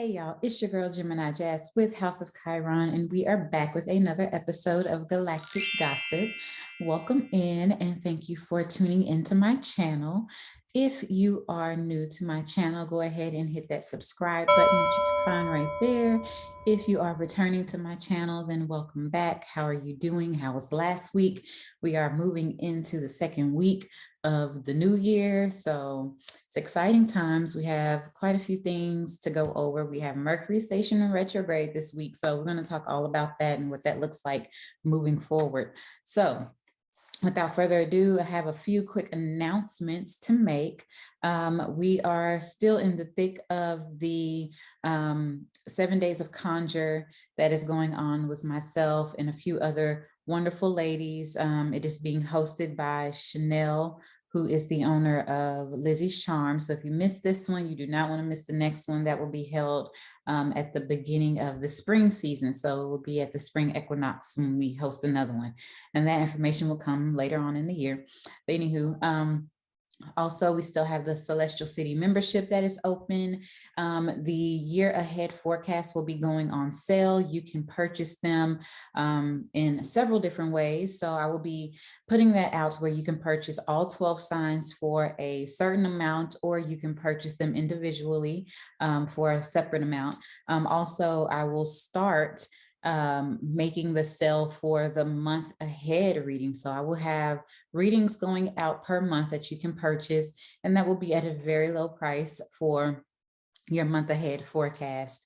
Hey y'all, it's your girl Gemini Jazz with House of Chiron, and we are back with another episode of Galactic Gossip. Welcome in and thank you for tuning into my channel. If you are new to my channel, go ahead and hit that subscribe button that you can find right there. If you are returning to my channel, then welcome back. How are you doing? How was last week? We are moving into the second week of the new year, so it's exciting times. We have quite a few things to go over. We have Mercury station in retrograde this week, so we're going to talk all about that and what that looks like moving forward. So without further ado, I have a few quick announcements to make. We are still in the thick of the 7 days of conjure that is going on with myself and a few other wonderful ladies. It is being hosted by Chanel, who is the owner of Lizzie's Charm. So if you missed this one, you do not want to miss the next one. That will be held at the beginning of the spring season. So it will be at the spring equinox when we host another one. And that information will come later on in the year. But anywho, also, we still have the Celestial City membership that is open. The year ahead forecast will be going on sale. You can purchase them in several different ways. So I will be putting that out where you can purchase all 12 signs for a certain amount, or you can purchase them individually for a separate amount. Also, I will start making the sale for the month ahead reading. So I will have readings going out per month that you can purchase, and that will be at a very low price for your month ahead forecast.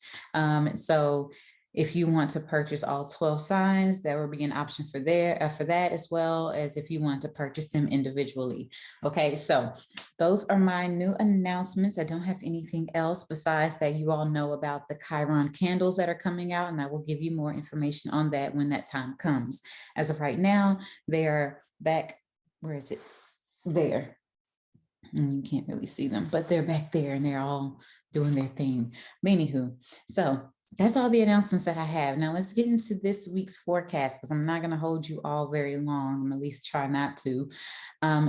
So if you want to purchase all 12 signs, there will be an option for that, as well as if you want to purchase them individually. Okay, so those are my new announcements. I don't have anything else besides that. You all know about the Chiron candles that are coming out, and I will give you more information on that when that time comes. As of right now, they are back. Where is it? There. You can't really see them, but they're back there and they're all doing their thing. Anywho, so that's all the announcements that I have. Now let's get into this week's forecast, because I'm not going to hold you all very long. I'm at least try not to.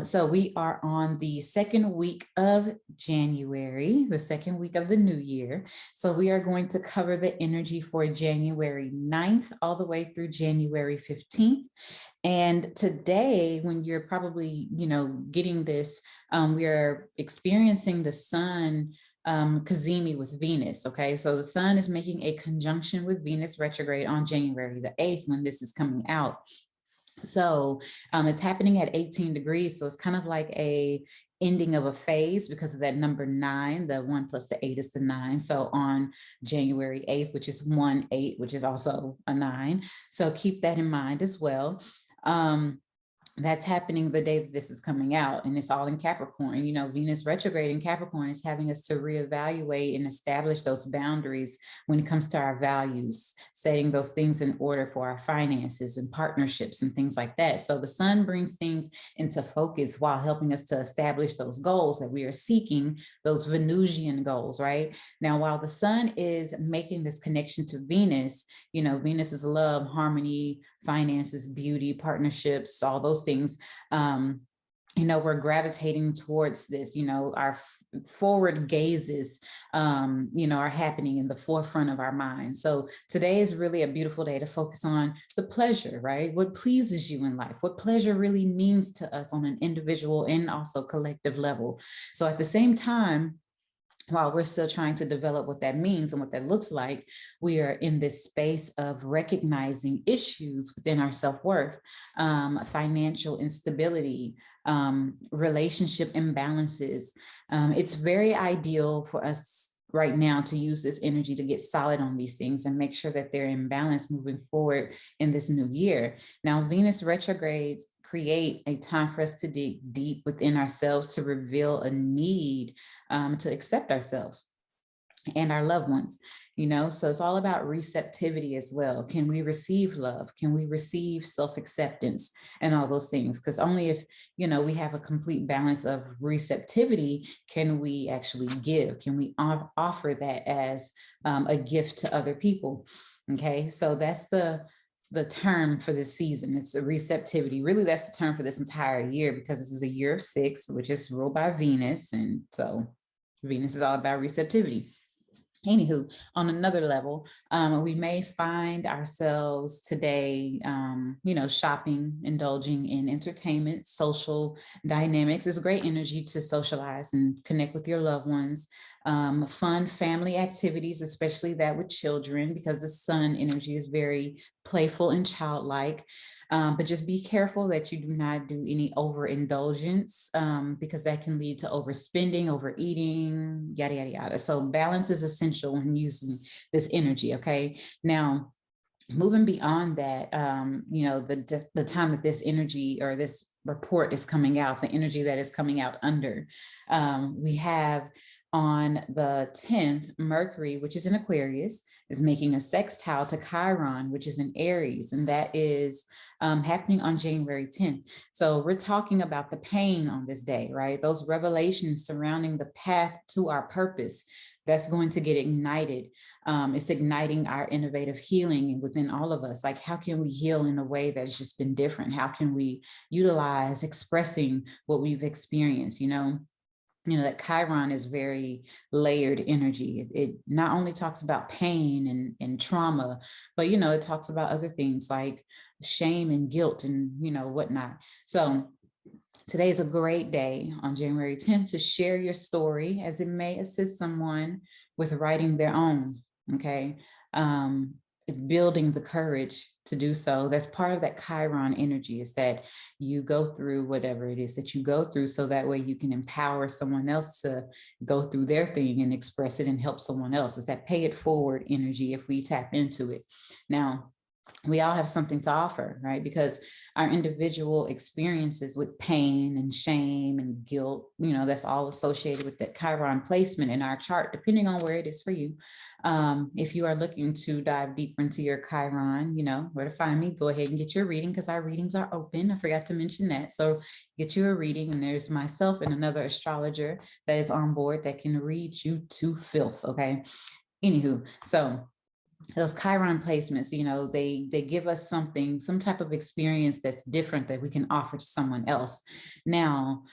So we are on the second week of January, the second week of the new year. So we are going to cover the energy for January 9th all the way through January 15th. And today, when you're probably, getting this, we are experiencing the sun Kazemi with Venus. Okay, so the sun is making a conjunction with Venus retrograde on January the 8th when this is coming out. So it's happening at 18 degrees. So it's kind of like a ending of a phase because of that number 9. The 1 plus the 8 is the 9. So on January 8th, which is 1-8, which is also a 9. So keep that in mind as well. That's happening the day that this is coming out, and it's all in Capricorn. Venus retrograde in Capricorn is having us to reevaluate and establish those boundaries when it comes to our values, setting those things in order for our finances and partnerships and things like that. So the sun brings things into focus while helping us to establish those goals that we are seeking, those Venusian goals, right? Now, while the sun is making this connection to Venus, Venus is love, harmony, finances, beauty, partnerships, all those things. We're gravitating towards this, our forward gazes, are happening in the forefront of our minds. So today is really a beautiful day to focus on the pleasure, right? What pleases you in life, what pleasure really means to us on an individual and also collective level. So at the same time, while we're still trying to develop what that means and what that looks like, we are in this space of recognizing issues within our self-worth, financial instability, relationship imbalances. It's very ideal for us right now to use this energy to get solid on these things and make sure that they're in balance moving forward in this new year. Now, Venus retrogrades create a time for us to dig deep within ourselves, to reveal a need to accept ourselves and our loved ones, so it's all about receptivity as well. Can we receive love? Can we receive self-acceptance and all those things? Because only if, we have a complete balance of receptivity, can we actually give? Can we offer that as a gift to other people? Okay, so that's the term for this season. It's a receptivity. Really, that's the term for this entire year, because this is a year of 6, which is ruled by Venus. And so Venus is all about receptivity. Anywho, on another level, we may find ourselves today, shopping, indulging in entertainment, social dynamics. It's great energy to socialize and connect with your loved ones. Fun family activities, especially that with children, because the sun energy is very playful and childlike. But just be careful that you do not do any overindulgence, because that can lead to overspending, overeating, yada, yada, yada. So balance is essential when using this energy, okay? Now, moving beyond that, the time that this energy or this report is coming out, the energy that is coming out under, we have on the 10th, Mercury, which is in Aquarius, is making a sextile to Chiron, which is in Aries, and that is happening on January 10th. So we're talking about the pain on this day, right? Those revelations surrounding the path to our purpose, that's going to get ignited. It's igniting our innovative healing within all of us. Like, how can we heal in a way that's just been different? How can we utilize expressing what we've experienced, that Chiron is very layered energy. It not only talks about pain and trauma, but, it talks about other things like shame and guilt and, whatnot. So today is a great day on January 10th to share your story, as it may assist someone with writing their own, okay? Building the courage to do so. That's part of that Chiron energy, is that you go through whatever it is that you go through, so that way you can empower someone else to go through their thing and express it and help someone else. It's that pay it forward energy if we tap into it. Now, we all have something to offer, right? Because our individual experiences with pain and shame and guilt, that's all associated with that Chiron placement in our chart, depending on where it is for you. If you are looking to dive deeper into your Chiron, where to find me, go ahead and get your reading, because our readings are open. I forgot to mention that. So get you a reading, and there's myself and another astrologer that is on board that can read you to filth, okay? Anywho, so those Chiron placements, they give us some type of experience that's different that we can offer to someone else. Now,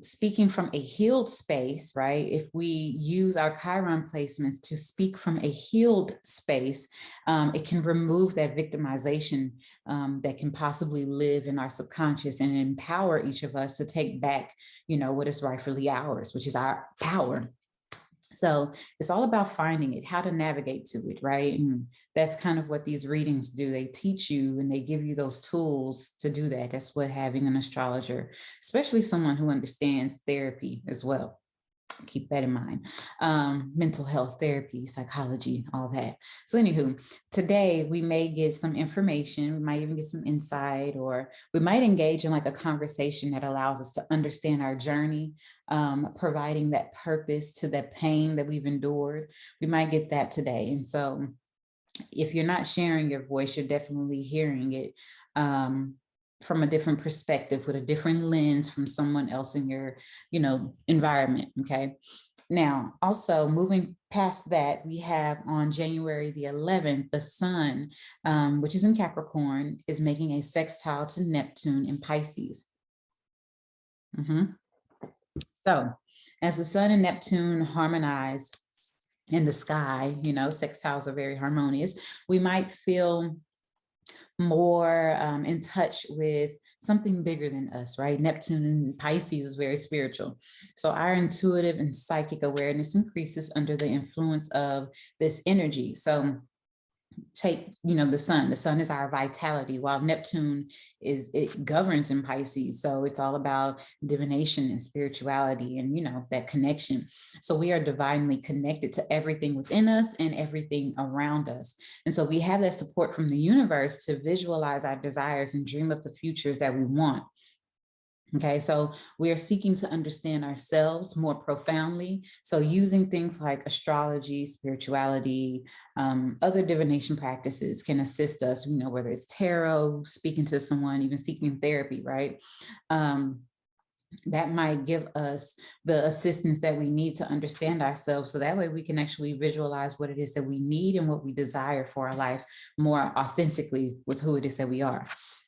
speaking from a healed space, right? If we use our Chiron placements to speak from a healed space, it can remove that victimization that can possibly live in our subconscious, and empower each of us to take back, what is rightfully ours, which is our power. So it's all about finding it, how to navigate to it, right? And that's kind of what these readings do. They teach you and they give you those tools to do that. That's what having an astrologer, especially someone who understands therapy as well. Keep that in mind. Mental health, therapy, psychology, all that. So anywho, today we may get some information, we might even get some insight, or we might engage in like a conversation that allows us to understand our journey, providing that purpose to that pain that we've endured. We might get that today. And so if you're not sharing your voice, you're definitely hearing it from a different perspective, with a different lens from someone else in your, environment. Okay. Now, also moving past that, we have on January the 11th, the sun, which is in Capricorn, is making a sextile to Neptune in Pisces. So as the sun and Neptune harmonize in the sky, sextiles are very harmonious. We might feel more in touch with something bigger than us, right? Neptune and Pisces is very spiritual. So our intuitive and psychic awareness increases under the influence of this energy. So take, the sun is our vitality, while Neptune it governs in Pisces. So it's all about divination and spirituality and, that connection. So we are divinely connected to everything within us and everything around us. And so we have that support from the universe to visualize our desires and dream up the futures that we want. Okay, so we are seeking to understand ourselves more profoundly. So using things like astrology, spirituality, other divination practices can assist us, whether it's tarot, speaking to someone, even seeking therapy, right? That might give us the assistance that we need to understand ourselves. So that way we can actually visualize what it is that we need and what we desire for our life more authentically with who it is that we are.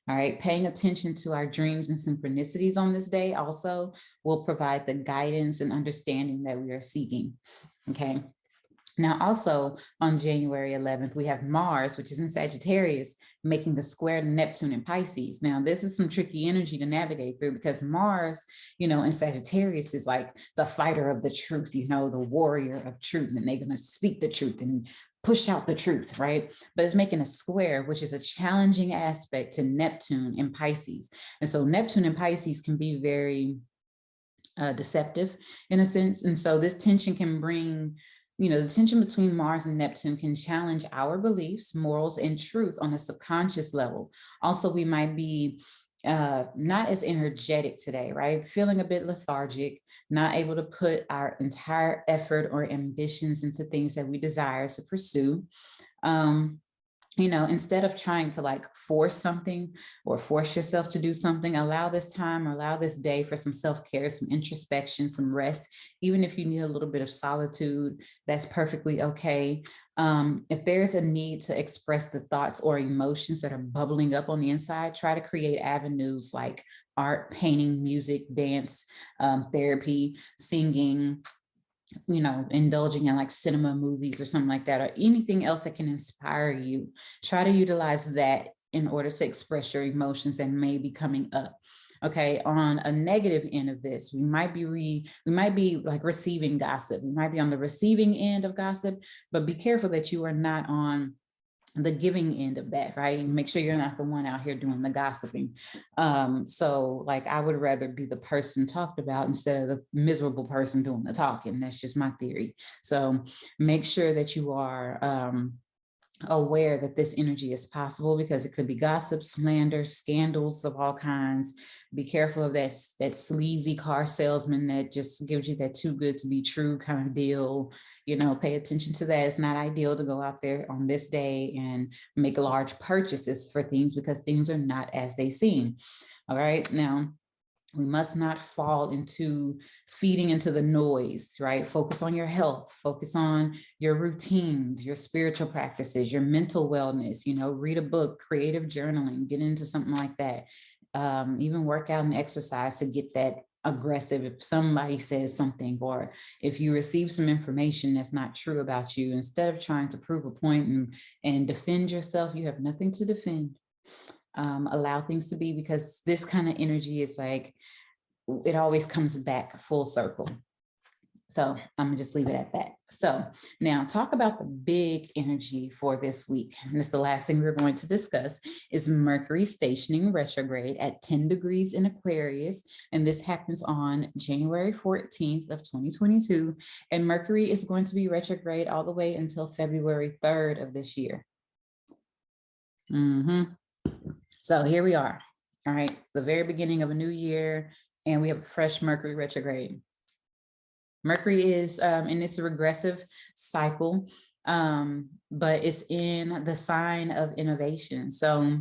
All right, paying attention to our dreams and synchronicities on this day also will provide the guidance and understanding that we are seeking. Okay. Now, also on January 11th, we have Mars, which is in Sagittarius, making a square to Neptune in Pisces. Now, this is some tricky energy to navigate through because Mars, in Sagittarius is like the fighter of the truth, the warrior of truth, and they're going to speak the truth and push out the truth, right? But it's making a square, which is a challenging aspect to Neptune in Pisces. And so Neptune in Pisces can be very deceptive in a sense. And so this tension can bring, the tension between Mars and Neptune can challenge our beliefs, morals, and truth on a subconscious level. Also, we might be not as energetic today, right? Feeling a bit lethargic, not able to put our entire effort or ambitions into things that we desire to pursue. Instead of trying to like force something or force yourself to do something, allow this time or allow this day for some self-care, some introspection, some rest. Even if you need a little bit of solitude, that's perfectly okay. If there's a need to express the thoughts or emotions that are bubbling up on the inside, try to create avenues like art, painting, music, dance, therapy, singing, indulging in like cinema, movies, or something like that, or anything else that can inspire you. Try to utilize that in order to express your emotions that may be coming up. Okay, on a negative end of this, we might be like receiving gossip. We might be on the receiving end of gossip, but be careful that you are not on the giving end of that, right? Make sure you're not the one out here doing the gossiping. So like, I would rather be the person talked about instead of the miserable person doing the talking. That's just my theory. So make sure that you are aware that this energy is possible, because it could be gossip, slander, scandals of all kinds. Be careful of that sleazy car salesman that just gives you that too good to be true kind of deal. Pay attention to that. It's not ideal to go out there on this day and make large purchases for things, because things are not as they seem. All right. Now, we must not fall into feeding into the noise, right? Focus on your health, focus on your routines, your spiritual practices, your mental wellness, read a book, creative journaling, get into something like that. Even work out and exercise to get that aggressive. If somebody says something, or if you receive some information that's not true about you, instead of trying to prove a point and defend yourself, you have nothing to defend. Allow things to be, because this kind of energy is like, it always comes back full circle. So I'm gonna just leave it at that. So now talk about the big energy for this week. And this is the last thing we're going to discuss, is Mercury stationing retrograde at 10 degrees in Aquarius. And this happens on January 14th of 2022. And Mercury is going to be retrograde all the way until February 3rd of this year. So here we are. All right, the very beginning of a new year, and we have a fresh Mercury retrograde. Mercury is in its regressive cycle, but it's in the sign of innovation. So,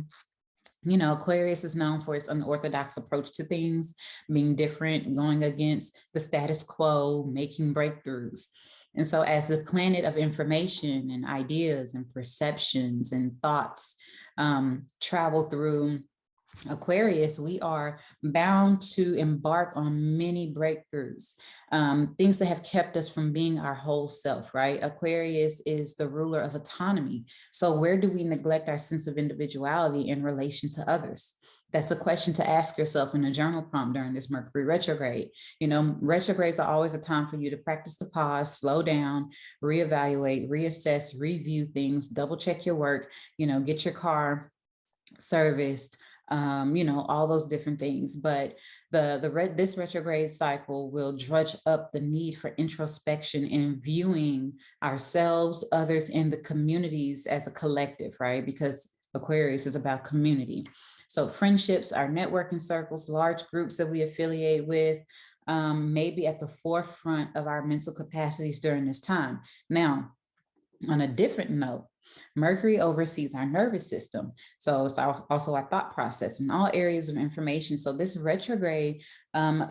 Aquarius is known for its unorthodox approach to things, being different, going against the status quo, making breakthroughs. And so as the planet of information and ideas and perceptions and thoughts travel through Aquarius, we are bound to embark on many breakthroughs, things that have kept us from being our whole self, right? Aquarius is the ruler of autonomy. So where do we neglect our sense of individuality in relation to others? That's a question to ask yourself in a journal prompt during this Mercury retrograde. Retrogrades are always a time for you to practice the pause, slow down, reevaluate, reassess, review things, double check your work, get your car serviced, all those different things. But this retrograde cycle will drudge up the need for introspection and viewing ourselves, others, and the communities as a collective, right? Because Aquarius is about community. So friendships, our networking circles, large groups that we affiliate with, may be at the forefront of our mental capacities during this time. Now, on a different note, Mercury oversees our nervous system. So it's also our thought process in all areas of information. So this retrograde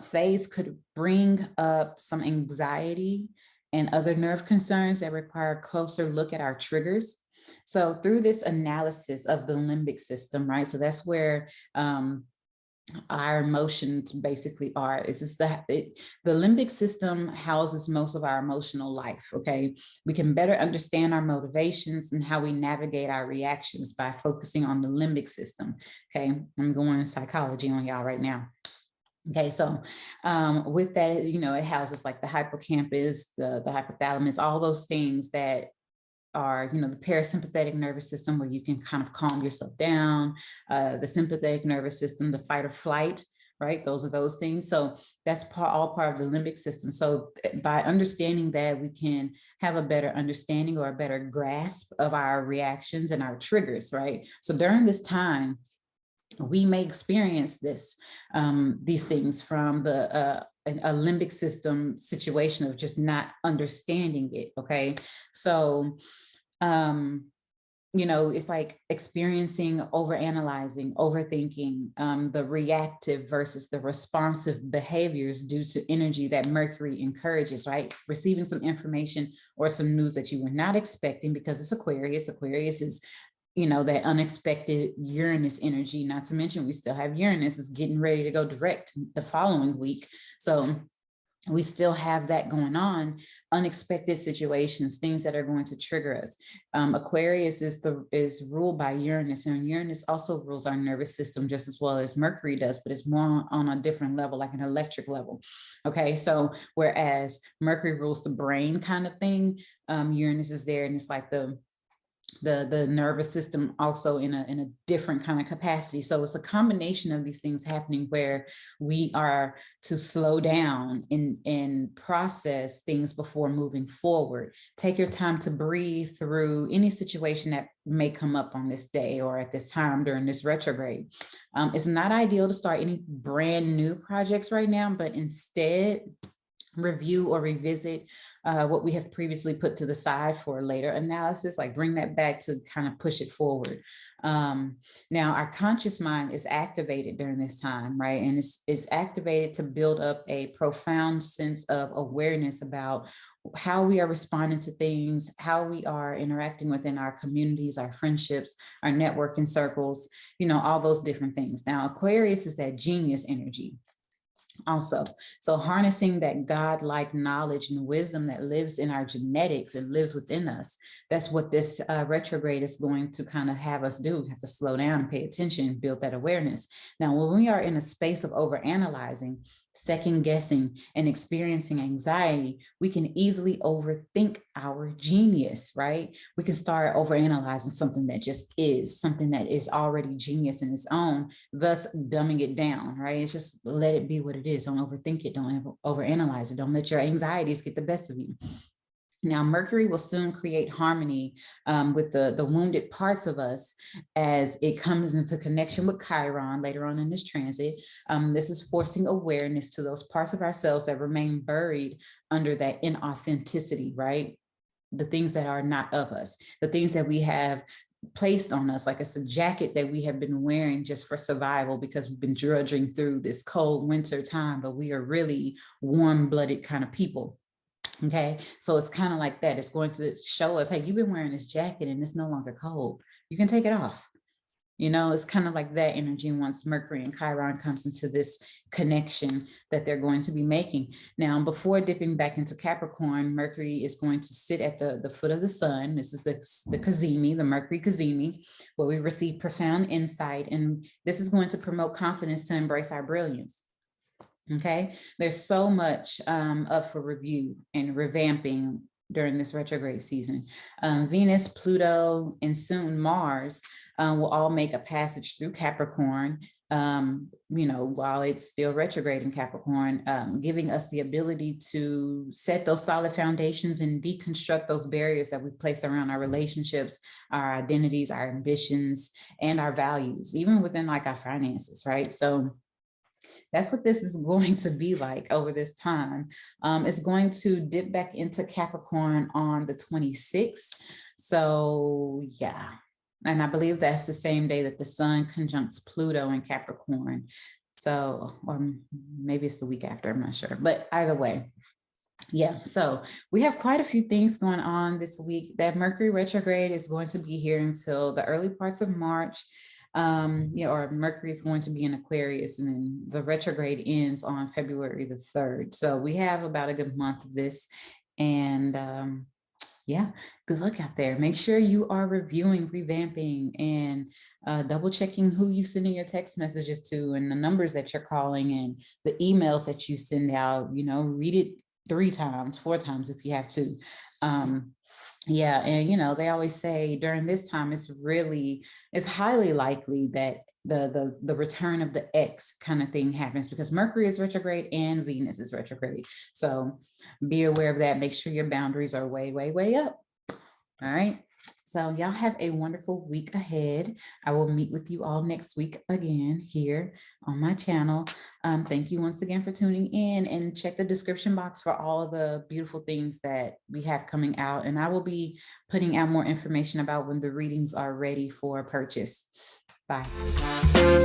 phase could bring up some anxiety and other nerve concerns that require a closer look at our triggers. So through this analysis of the limbic system, right? So that's where our emotions basically are. It's just that the limbic system houses most of our emotional life. Okay, we can better understand our motivations and how we navigate our reactions by focusing on the limbic system. Okay, I'm going psychology on y'all right now. Okay, so with that, it houses like the hippocampus, the hypothalamus, all those things that are, the parasympathetic nervous system, where you can kind of calm yourself down, the sympathetic nervous system, the fight or flight, right? Those are those things. So that's all part of the limbic system. So by understanding that, we can have a better understanding or a better grasp of our reactions and our triggers, right? So during this time, we may experience these things from a limbic system situation of just not understanding it. Okay, so it's like experiencing overanalyzing, overthinking, the reactive versus the responsive behaviors due to energy that Mercury encourages, right? Receiving some information or some news that you were not expecting, because it's Aquarius. Aquarius is that unexpected Uranus energy, not to mention we still have Uranus is getting ready to go direct the following week. So we still have that going on, unexpected situations, things that are going to trigger us. Aquarius is ruled by Uranus, and Uranus also rules our nervous system just as well as Mercury does, but it's more on a different level, like an electric level. Okay, so whereas Mercury rules the brain kind of thing, Uranus is there, and it's like the nervous system also in a different kind of capacity. So it's a combination of these things happening where we are to slow down and process things before moving forward. Take your time to breathe through any situation that may come up on this day or at this time during this retrograde. It's not ideal to start any brand new projects right now, but instead review or revisit what we have previously put to the side for later analysis, like bring that back to kind of push it forward. Now our conscious mind is activated during this time, right? And it's activated to build up a profound sense of awareness about how we are responding to things, how we are interacting within our communities, our friendships, our networking circles, all those different things. Now, Aquarius is that genius energy also. So harnessing that God-like knowledge and wisdom that lives in our genetics and lives within us. That's what this retrograde is going to kind of have us do. We have to slow down, pay attention, build that awareness. Now, when we are in a space of overanalyzing, second guessing, and experiencing anxiety, we can easily overthink our genius, right? We can start overanalyzing something that just is, something that is already genius in its own, thus dumbing it down, right? It's just let it be what it is. Don't overthink it. Don't overanalyze it. Don't let your anxieties get the best of you. Now, Mercury will soon create harmony with the wounded parts of us as it comes into connection with Chiron later on in this transit. This is forcing awareness to those parts of ourselves that remain buried under that inauthenticity, right? The things that are not of us, the things that we have placed on us, like it's a jacket that we have been wearing just for survival because we've been drudging through this cold winter time, but we are really warm-blooded kind of people. Okay, so it's kind of like that. It's going to show us, hey, you've been wearing this jacket and it's no longer cold. You can take it off. It's kind of like that energy once Mercury and Chiron comes into this connection that they're going to be making. Now, before dipping back into Capricorn, Mercury is going to sit at the foot of the sun. This is the Cazimi, the Mercury Cazimi, where we receive profound insight. And this is going to promote confidence to embrace our brilliance. Okay, there's so much up for review and revamping during this retrograde season. Venus, Pluto, and soon Mars will all make a passage through Capricorn, while it's still retrograde in Capricorn, giving us the ability to set those solid foundations and deconstruct those barriers that we place around our relationships, our identities, our ambitions, and our values, even within like our finances, right? So that's what this is going to be like over this time. It's going to dip back into Capricorn on the 26th. So yeah, and I believe that's the same day that the sun conjuncts Pluto in Capricorn. So, or maybe it's the week after, I'm not sure, but either way. Yeah, so we have quite a few things going on this week. That Mercury retrograde is going to be here until the early parts of March. or Mercury is going to be in Aquarius, and then the retrograde ends on February the 3rd. So we have about a good month of this. And yeah, good luck out there. Make sure you are reviewing, revamping, and double checking who you sending your text messages to, and the numbers that you're calling, and the emails that you send out. Read it 3 times, 4 times if you have to. Yeah, and they always say during this time it's highly likely that the return of the X kind of thing happens, because Mercury is retrograde and Venus is retrograde. So be aware of that. Make sure your boundaries are way, way, way up. All right. So y'all have a wonderful week ahead. I will meet with you all next week again here on my channel. Thank you once again for tuning in, and check the description box for all of the beautiful things that we have coming out. And I will be putting out more information about when the readings are ready for purchase. Bye.